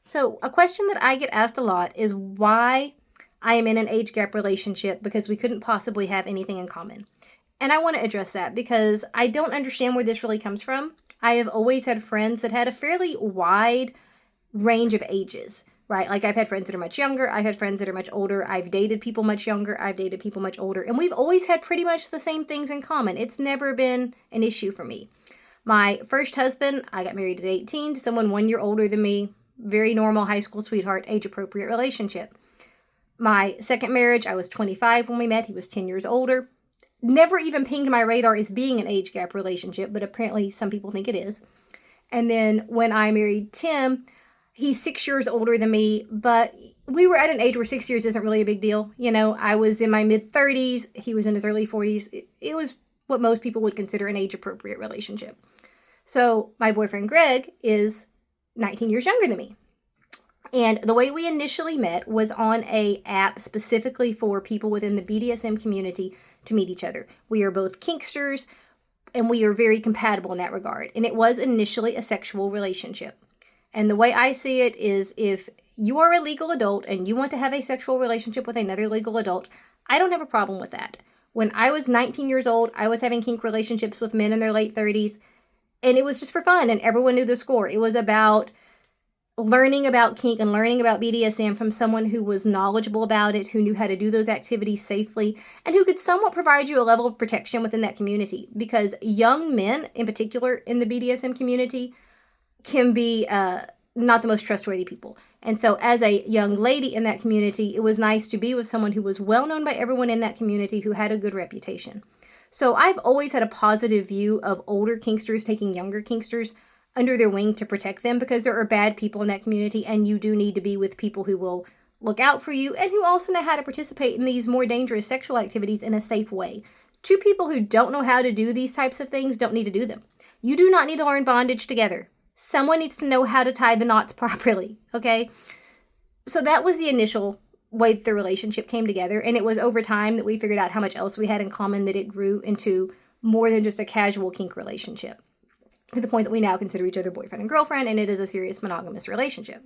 So, a question that I get asked a lot is why I am in an age gap relationship because we couldn't possibly have anything in common. And I want to address that because I don't understand where this really comes from. I have always had friends that had a fairly wide range of ages, right? Like I've had friends that are much younger, I've had friends that are much older, I've dated people much younger, I've dated people much older, and we've always had pretty much the same things in common. It's never been an issue for me. My first husband, I got married at 18 to someone 1 year older than me. Very normal high school sweetheart, age appropriate relationship. My second marriage, I was 25 when we met. He was 10 years older. Never even pinged my radar as being an age gap relationship, but apparently some people think it is. And then when I married Tim, he's 6 years older than me, but we were at an age where 6 years isn't really a big deal. You know, I was in my mid 30s, he was in his early 40s. It was what most people would consider an age appropriate relationship. So my boyfriend Greg is 19 years younger than me. And the way we initially met was on a app specifically for people within the BDSM community to meet each other. We are both kinksters and we are very compatible in that regard. And it was initially a sexual relationship. And the way I see it is if you are a legal adult and you want to have a sexual relationship with another legal adult, I don't have a problem with that. When I was 19 years old, I was having kink relationships with men in their late 30s. And it was just for fun, and everyone knew the score. It was about learning about kink and learning about BDSM from someone who was knowledgeable about it, who knew how to do those activities safely, and who could somewhat provide you a level of protection within that community. Because young men, in particular in the BDSM community, can be not the most trustworthy people. And so as a young lady in that community, it was nice to be with someone who was well known by everyone in that community, who had a good reputation. So I've always had a positive view of older kinksters taking younger kinksters under their wing to protect them, because there are bad people in that community and you do need to be with people who will look out for you and who also know how to participate in these more dangerous sexual activities in a safe way. Two people who don't know how to do these types of things don't need to do them. You do not need to learn bondage together. Someone needs to know how to tie the knots properly, okay? So that was the initial way that the relationship came together, and it was over time that we figured out how much else we had in common that it grew into more than just a casual kink relationship, to the point that we now consider each other boyfriend and girlfriend, and it is a serious monogamous relationship.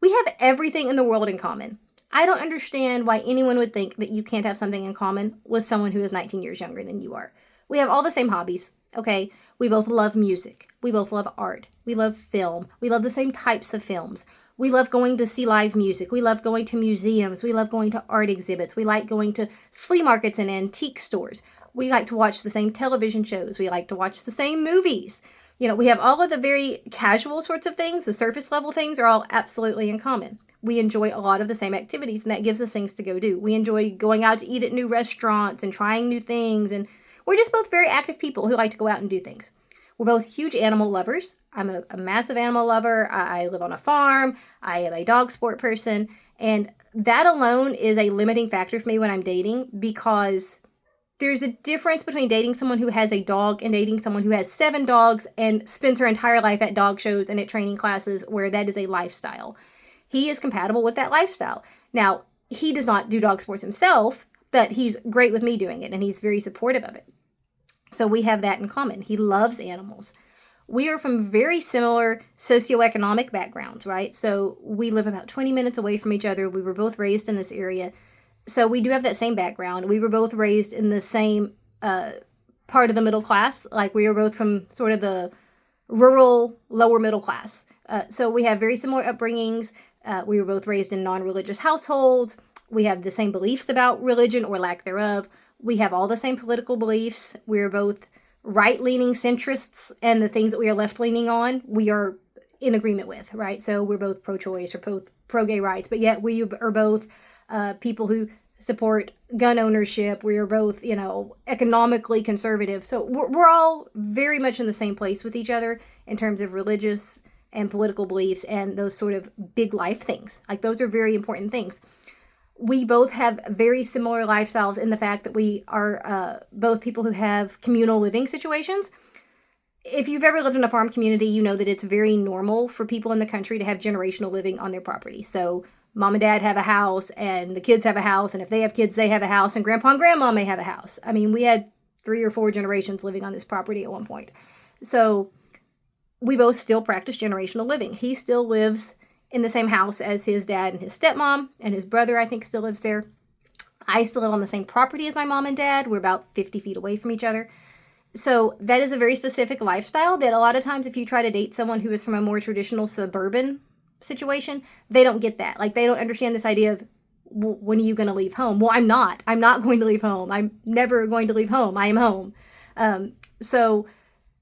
We have everything in the world in common. I don't understand why anyone would think that you can't have something in common with someone who is 19 years younger than you are. We have all the same hobbies, okay? We both love music. We both love art. We love film. We love the same types of films. We love going to see live music. We love going to museums. We love going to art exhibits. We like going to flea markets and antique stores. We like to watch the same television shows. We like to watch the same movies. You know, we have all of the very casual sorts of things. The surface level things are all absolutely in common. We enjoy a lot of the same activities, and that gives us things to go do. We enjoy going out to eat at new restaurants and trying new things, and we're just both very active people who like to go out and do things. We're both huge animal lovers. I'm a massive animal lover. I live on a farm. I am a dog sport person. And that alone is a limiting factor for me when I'm dating, because there's a difference between dating someone who has a dog and dating someone who has 7 dogs and spends her entire life at dog shows and at training classes, where that is a lifestyle. He is compatible with that lifestyle. Now, he does not do dog sports himself, but he's great with me doing it, and he's very supportive of it. So we have that in common. He loves animals. We are from very similar socioeconomic backgrounds, right? So we live about 20 minutes away from each other. We were both raised in this area. So we do have that same background. We were both raised in the same part of the middle class. Like, we were both from sort of the rural, lower middle class. So we have very similar upbringings. We were both raised in non-religious households. We have the same beliefs about religion or lack thereof. We have all the same political beliefs. We're both right-leaning centrists, and the things that we are left-leaning on, we are in agreement with, right? So we're both pro-choice or both pro-gay rights, but yet we are both people who support gun ownership. We are both, economically conservative. So we're all very much in the same place with each other in terms of religious and political beliefs and those sort of big life things. Like, those are very important things. We both have very similar lifestyles in the fact that we are both people who have communal living situations. If you've ever lived in a farm community, you know that it's very normal for people in the country to have generational living on their property. So mom and dad have a house, and the kids have a house, and if they have kids, they have a house, and grandpa and grandma may have a house. I mean, we had 3 or 4 generations living on this property at one point. So we both still practice generational living. He still lives in the same house as his dad and his stepmom, and his brother, I think, still lives there. I still live on the same property as my mom and dad. We're about 50 feet away from each other. So that is a very specific lifestyle that a lot of times if you try to date someone who is from a more traditional suburban situation, they don't get that. Like, they don't understand this idea of, when are you going to leave home? Well, I'm not going to leave home. I'm never going to leave home. I am home. So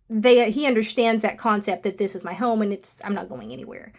he understands that concept that this is my home and I'm not going anywhere.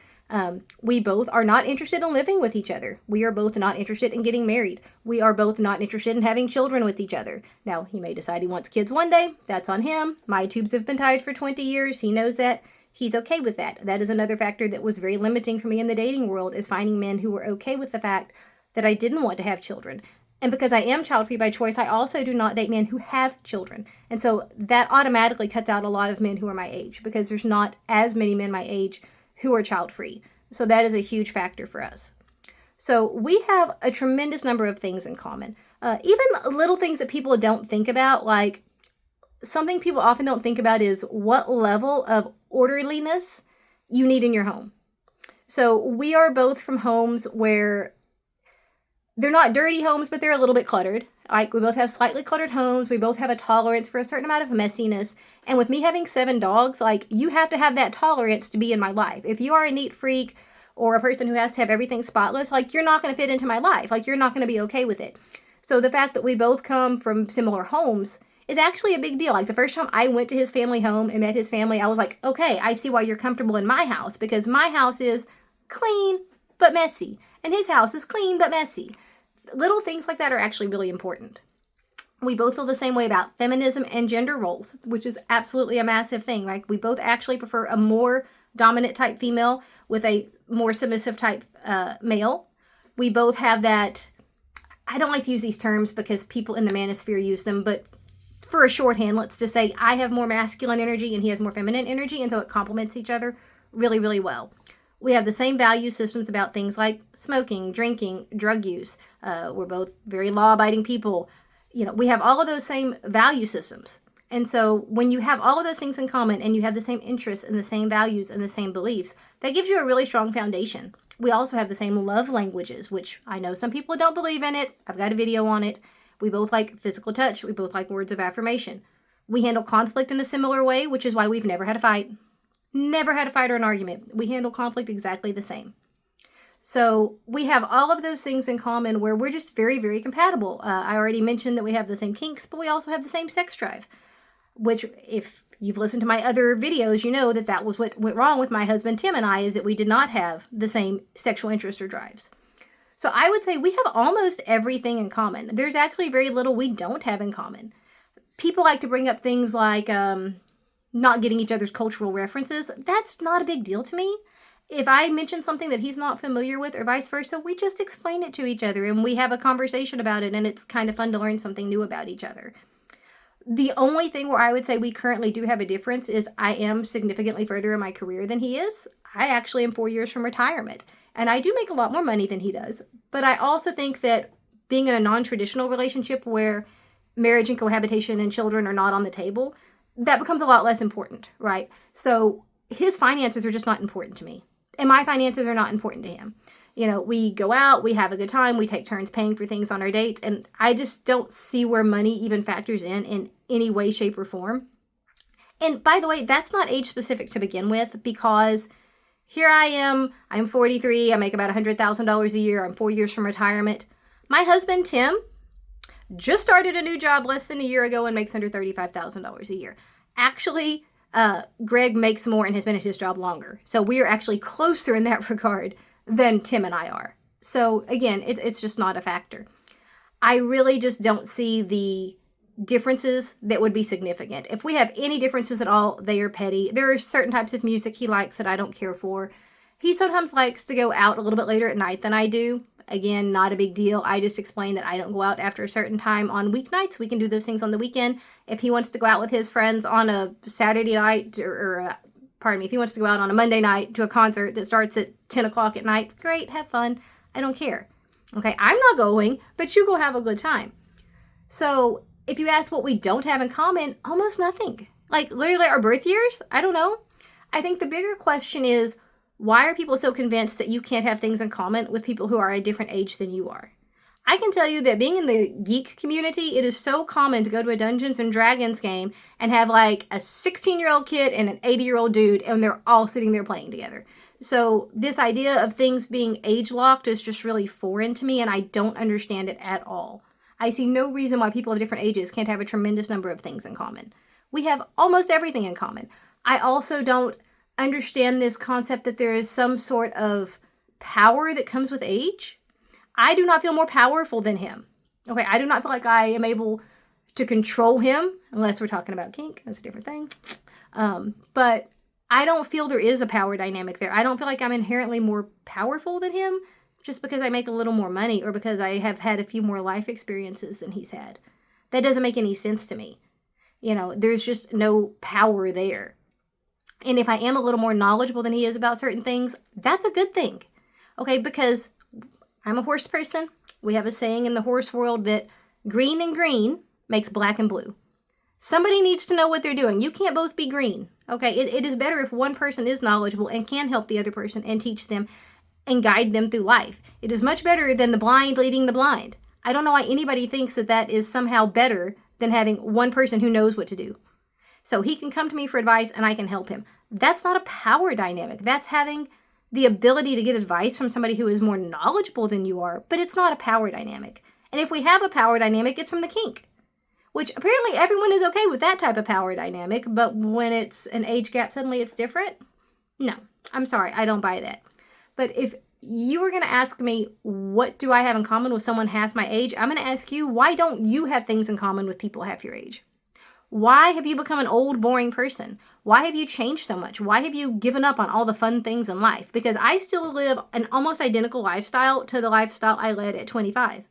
We both are not interested in living with each other. We are both not interested in getting married. We are both not interested in having children with each other. Now, he may decide he wants kids one day. That's on him. My tubes have been tied for 20 years. He knows that. He's okay with that. That is another factor that was very limiting for me in the dating world, is finding men who were okay with the fact that I didn't want to have children. And because I am child-free by choice, I also do not date men who have children. And so that automatically cuts out a lot of men who are my age, because there's not as many men my age who are child-free. So that is a huge factor for us. So we have a tremendous number of things in common. Even little things that people don't think about, like something people often don't think about is what level of orderliness you need in your home. So we are both from homes where they're not dirty homes, but they're a little bit cluttered. Like, we both have slightly cluttered homes. We both have a tolerance for a certain amount of messiness. And with me having 7 dogs, like, you have to have that tolerance to be in my life. If you are a neat freak or a person who has to have everything spotless, like, you're not going to fit into my life. Like, you're not going to be okay with it. So the fact that we both come from similar homes is actually a big deal. Like, the first time I went to his family home and met his family, I was like, okay, I see why you're comfortable in my house, because my house is clean but messy, and his house is clean but messy. Little things like that are actually really important. We both feel the same way about feminism and gender roles, which is absolutely a massive thing. Like, we both actually prefer a more dominant type female with a more submissive type male. We both have that. I don't like to use these terms because people in the manosphere use them, but for a shorthand, let's just say I have more masculine energy and he has more feminine energy, and so it complements each other really, really well. We have the same value systems about things like smoking, drinking, drug use. We're both very law-abiding people. You know, we have all of those same value systems. And so when you have all of those things in common and you have the same interests and the same values and the same beliefs, that gives you a really strong foundation. We also have the same love languages, which I know some people don't believe in it. I've got a video on it. We both like physical touch. We both like words of affirmation. We handle conflict in a similar way, which is why we've never had a fight. Never had a fight or an argument. We handle conflict exactly the same. So we have all of those things in common where we're just very, very compatible. I already mentioned that we have the same kinks, but we also have the same sex drive, which, if you've listened to my other videos, you know that that was what went wrong with my husband Tim and I, is that we did not have the same sexual interests or drives. So I would say we have almost everything in common. There's actually very little we don't have in common. People like to bring up things like not getting each other's cultural references. That's not a big deal to me. If I mention something that he's not familiar with or vice versa, we just explain it to each other and we have a conversation about it, and it's kind of fun to learn something new about each other. The only thing where I would say we currently do have a difference is I am significantly further in my career than he is. I actually am 4 years from retirement, and I do make a lot more money than he does. But I also think that being in a non-traditional relationship where marriage and cohabitation and children are not on the table, that becomes a lot less important, right? So his finances are just not important to me, and my finances are not important to him. You know, we go out, we have a good time, we take turns paying for things on our dates, and I just don't see where money even factors in any way, shape, or form. And by the way, that's not age specific to begin with, because here I am, I'm 43, I make about $100,000 a year, I'm 4 years from retirement. My husband, Tim, just started a new job less than a year ago and makes under $35,000 a year. Actually, Greg makes more and has been at his job longer. So we are actually closer in that regard than Tim and I are. So again, it's just not a factor. I really just don't see the differences that would be significant. If we have any differences at all, they are petty. There are certain types of music he likes that I don't care for. He sometimes likes to go out a little bit later at night than I do. Again, not a big deal. I just explain that I don't go out after a certain time on weeknights. We can do those things on the weekend. If he wants to go out with his friends on a Saturday night if he wants to go out on a Monday night to a concert that starts at 10 o'clock at night, great, have fun. I don't care. Okay, I'm not going, but you go have a good time. So if you ask what we don't have in common, almost nothing. Like literally our birth years, I don't know. I think the bigger question is, Why are people so convinced that you can't have things in common with people who are a different age than you are? I can tell you that being in the geek community, it is so common to go to a Dungeons and Dragons game and have like a 16-year-old kid and an 80-year-old dude, and they're all sitting there playing together. So this idea of things being age locked is just really foreign to me, and I don't understand it at all. I see no reason why people of different ages can't have a tremendous number of things in common. We have almost everything in common. I also don't understand this concept that there is some sort of power that comes with age. I do not feel more powerful than him. Okay, I do not feel like I am able to control him, unless we're talking about kink. That's a different thing. But I don't feel there is a power dynamic there. I don't feel like I'm inherently more powerful than him just because I make a little more money or because I have had a few more life experiences than he's had. That doesn't make any sense to me. You know, there's just no power there. And if I am a little more knowledgeable than he is about certain things, that's a good thing. Okay, because I'm a horse person. We have a saying in the horse world that green and green makes black and blue. Somebody needs to know what they're doing. You can't both be green. Okay, it is better if one person is knowledgeable and can help the other person and teach them and guide them through life. It is much better than the blind leading the blind. I don't know why anybody thinks that that is somehow better than having one person who knows what to do. So he can come to me for advice and I can help him. That's not a power dynamic. That's having the ability to get advice from somebody who is more knowledgeable than you are, but it's not a power dynamic. And if we have a power dynamic, it's from the kink, which apparently everyone is okay with that type of power dynamic, but when it's an age gap, suddenly it's different? No, I'm sorry, I don't buy that. But if you were going to ask me, what do I have in common with someone half my age? I'm going to ask you, why don't you have things in common with people half your age? Why have you become an old, boring person? Why have you changed so much? Why have you given up on all the fun things in life? Because I still live an almost identical lifestyle to the lifestyle I led at 25.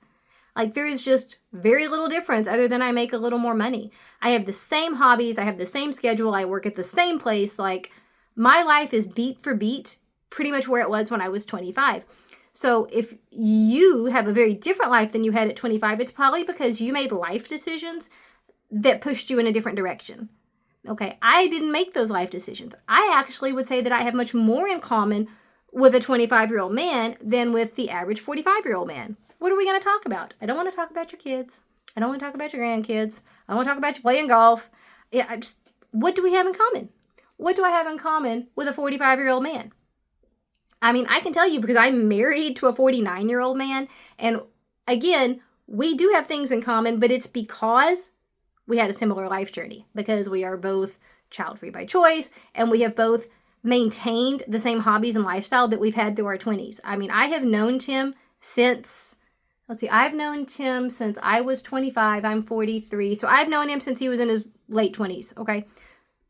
Like, there is just very little difference other than I make a little more money. I have the same hobbies. I have the same schedule. I work at the same place. Like, my life is beat for beat pretty much where it was when I was 25. So if you have a very different life than you had at 25, it's probably because you made life decisions that pushed you in a different direction. Okay, I didn't make those life decisions. I actually would say that I have much more in common with a 25-year-old man than with the average 45-year-old man. What are we going to talk about? I don't want to talk about your kids. I don't want to talk about your grandkids. I don't want to talk about you playing golf. Yeah, what do we have in common? What do I have in common with a 45-year-old man? I mean, I can tell you because I'm married to a 49-year-old man. And again, we do have things in common, but it's because we had a similar life journey, because we are both child-free by choice, and we have both maintained the same hobbies and lifestyle that we've had through our 20s. I mean, I have known Tim since, I've known Tim since I was 25. I'm 43. So I've known him since he was in his late 20s, okay?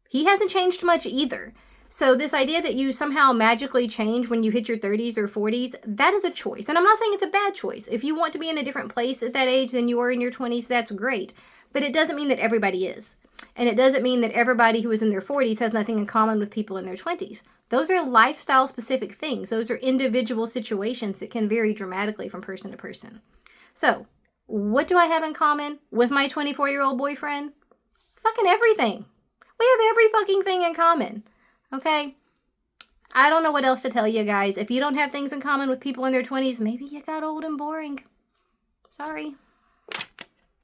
He hasn't changed much either. So this idea that you somehow magically change when you hit your 30s or 40s, that is a choice. And I'm not saying it's a bad choice. If you want to be in a different place at that age than you were in your 20s, that's great. But it doesn't mean that everybody is. And it doesn't mean that everybody who is in their 40s has nothing in common with people in their 20s. Those are lifestyle specific things. Those are individual situations that can vary dramatically from person to person. So, what do I have in common with my 24-year-old boyfriend? Fucking everything. We have every fucking thing in common. Okay? I don't know what else to tell you guys. If you don't have things in common with people in their 20s, maybe you got old and boring. Sorry.